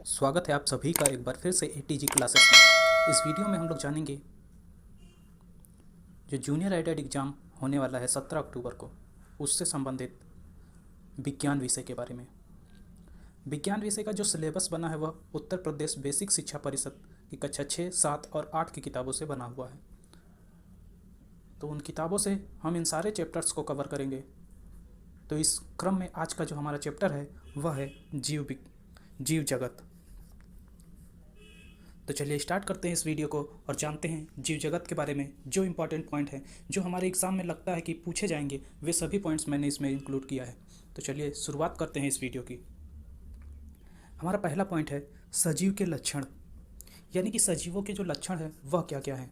स्वागत है आप सभी का एक बार फिर से ATG क्लासेस में। इस वीडियो में हम लोग जानेंगे जो जूनियर आईटीआई एग्ज़ाम होने वाला है 17 अक्टूबर को, उससे संबंधित विज्ञान विषय के बारे में। विज्ञान विषय का जो सिलेबस बना है वह उत्तर प्रदेश बेसिक शिक्षा परिषद की कक्षा 6, 7 और 8 की किताबों से बना हुआ है। तो उन किताबों से हम इन सारे चैप्टर्स को कवर करेंगे। तो इस क्रम में आज का जो हमारा चैप्टर है वह है जीव जगत। तो चलिए स्टार्ट करते हैं इस वीडियो को और जानते हैं जीव जगत के बारे में। जो इम्पोर्टेंट पॉइंट है जो हमारे एग्ज़ाम में लगता है कि पूछे जाएंगे, वे सभी पॉइंट्स मैंने इसमें इंक्लूड किया है। तो चलिए शुरुआत करते हैं इस वीडियो की। हमारा पहला पॉइंट है सजीव के लक्षण, यानी कि सजीवों के जो लक्षण हैं वह क्या क्या हैं।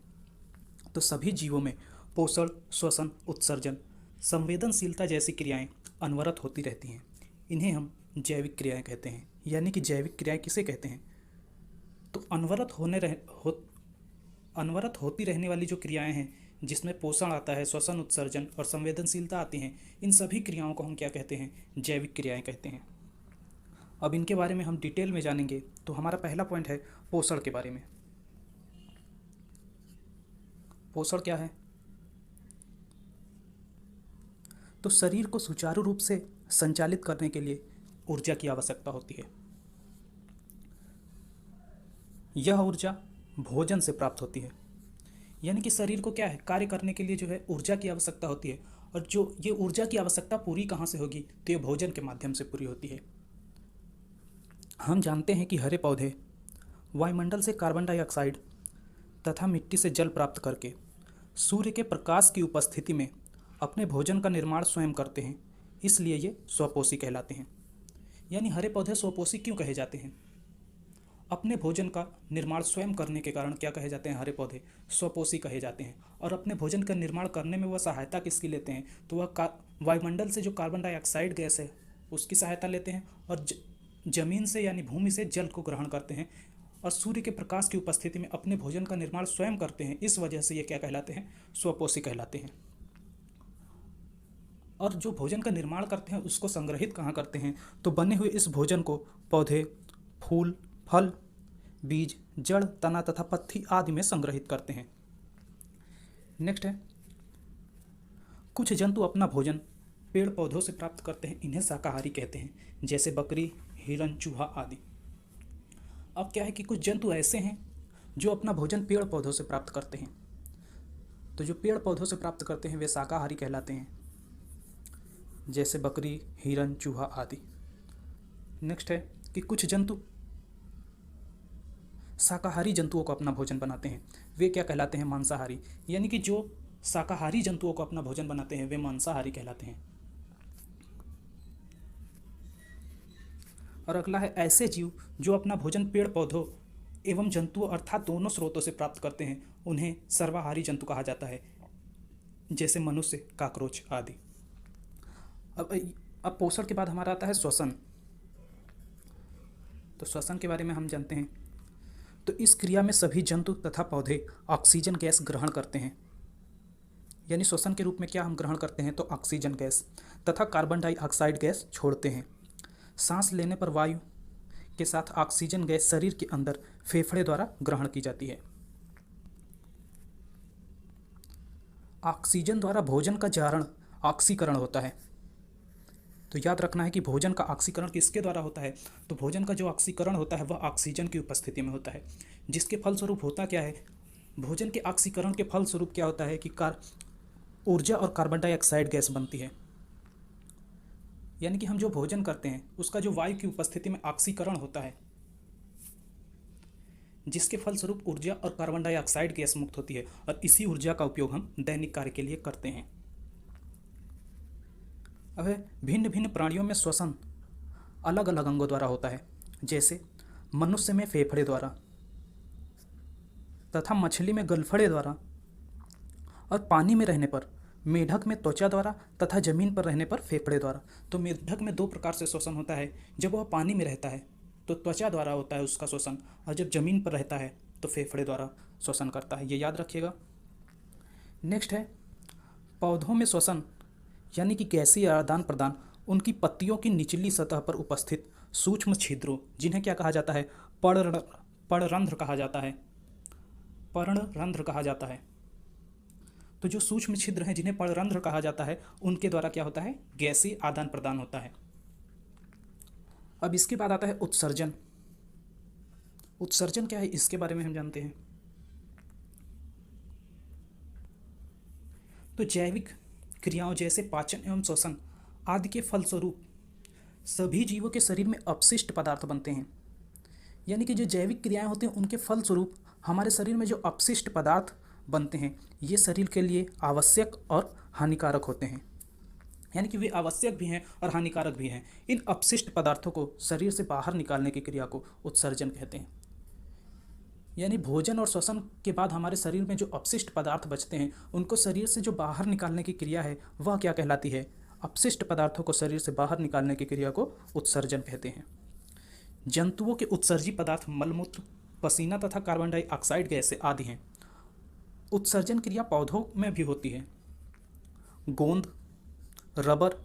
तो सभी जीवों में पोषण, श्वसन, उत्सर्जन, संवेदनशीलता जैसी क्रियाएँ अनवरत होती रहती हैं। इन्हें हम जैविक क्रियाएँ कहते हैं। यानी कि जैविक क्रियाएँ किसे कहते हैं? तो अनवरत होती रहने वाली जो क्रियाएं हैं, जिसमें पोषण आता है, श्वसन, उत्सर्जन और संवेदनशीलता आती हैं, इन सभी क्रियाओं को हम क्या कहते हैं? जैविक क्रियाएं कहते हैं। अब इनके बारे में हम डिटेल में जानेंगे। तो हमारा पहला पॉइंट है पोषण के बारे में। पोषण क्या है? तो शरीर को सुचारू रूप से संचालित करने के लिए ऊर्जा की आवश्यकता होती है। यह ऊर्जा भोजन से प्राप्त होती है। यानी कि शरीर को क्या है, कार्य करने के लिए जो है ऊर्जा की आवश्यकता होती है। और जो ये ऊर्जा की आवश्यकता पूरी कहाँ से होगी? तो ये भोजन के माध्यम से पूरी होती है। हम जानते हैं कि हरे पौधे वायुमंडल से कार्बन डाइऑक्साइड तथा मिट्टी से जल प्राप्त करके सूर्य के प्रकाश की उपस्थिति में अपने भोजन का निर्माण स्वयं करते हैं, इसलिए ये स्वपोषी कहलाते हैं। यानी हरे पौधे स्वपोषी क्यों कहे जाते हैं? अपने भोजन का निर्माण स्वयं करने के कारण क्या कहे जाते हैं? हरे पौधे स्वपोषी कहे जाते हैं। और अपने भोजन का निर्माण करने में वह सहायता किसकी लेते हैं? तो वह वायुमंडल से जो कार्बन डाइऑक्साइड गैस है उसकी सहायता लेते हैं, और जमीन से यानी भूमि से जल को ग्रहण करते हैं, और सूर्य के प्रकाश की उपस्थिति में अपने भोजन का निर्माण स्वयं करते हैं। इस वजह से ये क्या कहलाते हैं? स्वपोषी कहलाते हैं। और जो भोजन का निर्माण करते हैं उसको संग्रहित कहाँ करते हैं? तो बने हुए इस भोजन को पौधे, फूल, फल, बीज, जड़, तना तथा पत्ती आदि में संग्रहित करते हैं। नेक्स्ट है कुछ जंतु अपना भोजन पेड़ पौधों से प्राप्त करते हैं, इन्हें शाकाहारी कहते हैं, जैसे बकरी, हिरण, चूहा आदि। अब क्या है कि कुछ जंतु ऐसे हैं जो अपना भोजन पेड़ पौधों से प्राप्त करते हैं। तो जो पेड़ पौधों से प्राप्त करते हैं वे शाकाहारी कहलाते हैं, जैसे बकरी, हिरण, चूहा आदि। नेक्स्ट है कि कुछ जंतु शाकाहारी जंतुओं को अपना भोजन बनाते हैं, वे क्या कहलाते हैं? मांसाहारी। यानी कि जो शाकाहारी जंतुओं को अपना भोजन बनाते हैं वे मांसाहारी कहलाते हैं। और अगला है ऐसे जीव जो अपना भोजन पेड़ पौधों एवं जंतुओं अर्थात दोनों स्रोतों से प्राप्त करते हैं, उन्हें सर्वाहारी जंतु कहा जाता है, जैसे मनुष्य, काकरोच आदि। अब पोषण के बाद हमारा आता है श्वसन। तो श्वसन के बारे में हम जानते हैं। तो इस क्रिया में सभी जंतु तथा पौधे ऑक्सीजन गैस ग्रहण करते हैं। यानी श्वसन के रूप में क्या हम ग्रहण करते हैं? तो ऑक्सीजन गैस तथा कार्बन डाइऑक्साइड गैस छोड़ते हैं। सांस लेने पर वायु के साथ ऑक्सीजन गैस शरीर के अंदर फेफड़े द्वारा ग्रहण की जाती है। ऑक्सीजन द्वारा भोजन का जारण ऑक्सीकरण होता है। तो याद रखना है कि भोजन का ऑक्सीकरण किसके द्वारा होता है? तो भोजन का जो ऑक्सीकरण होता है वह ऑक्सीजन की उपस्थिति में होता है, जिसके फलस्वरूप होता क्या है? भोजन के ऑक्सीकरण के फलस्वरूप क्या होता है कि ऊर्जा और कार्बन डाइऑक्साइड गैस बनती है। यानी कि हम जो भोजन करते हैं उसका जो वायु की उपस्थिति में ऑक्सीकरण होता है, जिसके फलस्वरूप ऊर्जा और कार्बन डाइऑक्साइड गैस मुक्त होती है, और इसी ऊर्जा का उपयोग हम दैनिक कार्य के लिए करते हैं। अब भिन्न भिन्न प्राणियों में श्वसन अलग अलग अंगों द्वारा होता है, जैसे मनुष्य में फेफड़े द्वारा तथा मछली में गलफड़े द्वारा, और पानी में रहने पर मेढक में त्वचा द्वारा तथा जमीन पर रहने पर फेफड़े द्वारा। तो मेढक में दो प्रकार से श्वसन होता है। जब वह पानी में रहता है तो त्वचा द्वारा होता है उसका श्वसन, और जब जमीन पर रहता है तो फेफड़े द्वारा श्वसन करता है। ये याद रखिएगा। नेक्स्ट है पौधों में श्वसन यानी कि गैसीय आदान प्रदान उनकी पत्तियों की निचली सतह पर उपस्थित सूक्ष्म छिद्रों, जिन्हें क्या कहा जाता है, पर्णरंध्र कहा जाता है, पर्णरंध्र कहा जाता है। तो जो सूक्ष्म छिद्र हैं जिन्हें पर्णरंध्र कहा जाता है, उनके द्वारा क्या होता है, गैसीय आदान प्रदान होता है। अब इसके बाद आता है उत्सर्जन। उत्सर्जन क्या है, इसके बारे में हम जानते हैं। तो जैविक क्रियाओं जैसे पाचन एवं श्वसन आदि के फलस्वरूप सभी जीवों के शरीर में अपशिष्ट पदार्थ बनते हैं। यानी कि जो जैविक क्रियाएं होती हैं उनके फलस्वरूप हमारे शरीर में जो अपशिष्ट पदार्थ बनते हैं, ये शरीर के लिए आवश्यक और हानिकारक होते हैं। यानी कि वे आवश्यक भी हैं और हानिकारक भी हैं। इन अपशिष्ट पदार्थों को शरीर से बाहर निकालने की क्रिया को उत्सर्जन कहते हैं। यानी भोजन और श्वसन के बाद हमारे शरीर में जो अपशिष्ट पदार्थ बचते हैं, उनको शरीर से जो बाहर निकालने की क्रिया है वह क्या कहलाती है, अपशिष्ट पदार्थों को शरीर से बाहर निकालने की क्रिया को उत्सर्जन कहते हैं। जंतुओं के उत्सर्जी पदार्थ मलमूत्र, पसीना तथा कार्बन डाइऑक्साइड गैसें आदि हैं। उत्सर्जन क्रिया पौधों में भी होती है। गोंद, रबर,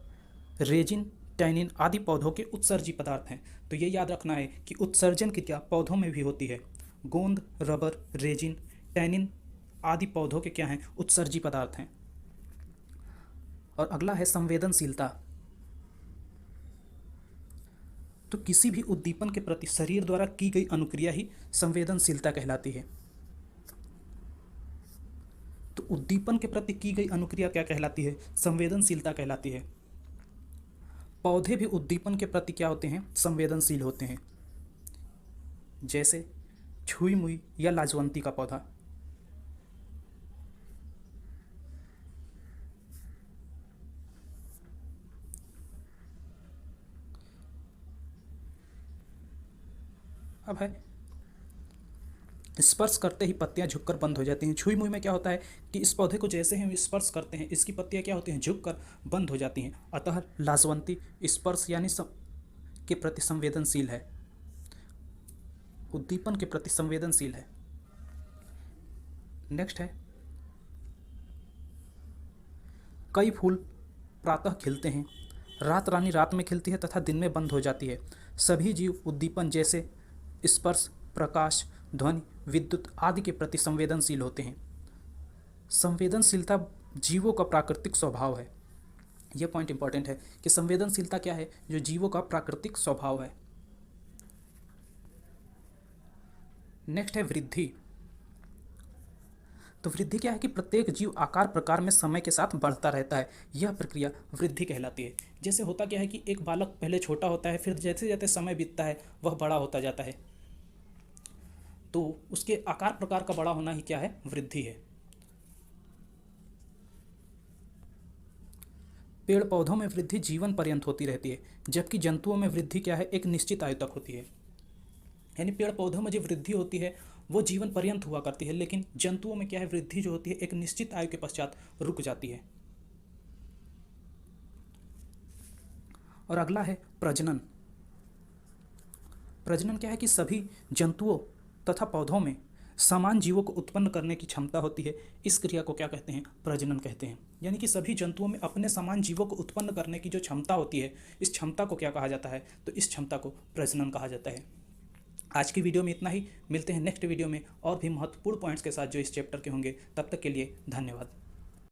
रेजिन, टैनिन आदि पौधों के उत्सर्जी पदार्थ हैं। तो ये याद रखना है कि उत्सर्जन क्रिया पौधों में भी होती है। गोंद, रबर, रेजिन, टैनिन आदि पौधों के क्या हैं, उत्सर्जी पदार्थ हैं। और अगला है संवेदनशीलता। तो किसी भी उद्दीपन के प्रति शरीर द्वारा की गई अनुक्रिया ही संवेदनशीलता कहलाती है। तो उद्दीपन के प्रति की गई अनुक्रिया क्या कहलाती है, संवेदनशीलता कहलाती है। पौधे भी उद्दीपन के प्रति क्या होते हैं, संवेदनशील होते हैं। जैसे छुई मुई या लाजवंती का पौधा। अब है स्पर्श करते ही पत्तियां झुककर बंद हो जाती हैं। छुई मुई में क्या होता है कि इस पौधे को जैसे हम स्पर्श करते हैं, इसकी पत्तियां क्या होती हैं, झुककर बंद हो जाती हैं। अतः लाजवंती स्पर्श यानी के प्रति संवेदनशील है, उद्दीपन के प्रति संवेदनशील है। नेक्स्ट है कई फूल प्रातः खिलते हैं, रात रानी रात में खिलती है तथा दिन में बंद हो जाती है। सभी जीव उद्दीपन जैसे स्पर्श, प्रकाश, ध्वनि, विद्युत आदि के प्रति संवेदनशील होते हैं। संवेदनशीलता जीवों का प्राकृतिक स्वभाव है। यह पॉइंट इंपॉर्टेंट है कि संवेदनशीलता क्या है, जो जीवों का प्राकृतिक स्वभाव है। नेक्स्ट है वृद्धि। तो वृद्धि क्या है कि प्रत्येक जीव आकार प्रकार में समय के साथ बढ़ता रहता है। यह प्रक्रिया वृद्धि कहलाती है। जैसे होता क्या है कि एक बालक पहले छोटा होता है, फिर जैसे जैसे समय बीतता है वह बड़ा होता जाता है। तो उसके आकार प्रकार का बड़ा होना ही क्या है, वृद्धि है। पेड़ पौधों में वृद्धि जीवन पर्यंत होती रहती है, जबकि जंतुओं में वृद्धि क्या है, एक निश्चित आयु तक होती है। यानी पेड़ पौधों में जो वृद्धि होती है वो जीवन पर्यंत हुआ करती है, लेकिन जंतुओं में क्या है, वृद्धि जो होती है एक निश्चित आयु के पश्चात रुक जाती है। और अगला है प्रजनन। प्रजनन क्या है कि सभी जंतुओं तथा पौधों में समान जीवों को उत्पन्न करने की क्षमता होती है। इस क्रिया को क्या कहते हैं, प्रजनन कहते हैं। यानी कि सभी जंतुओं में अपने समान जीवों को उत्पन्न करने की जो क्षमता होती है, इस क्षमता को क्या कहा जाता है, तो इस क्षमता को प्रजनन कहा जाता है। आज की वीडियो में इतना ही। मिलते हैं नेक्स्ट वीडियो में और भी महत्वपूर्ण पॉइंट्स के साथ जो इस चैप्टर के होंगे। तब तक के लिए धन्यवाद।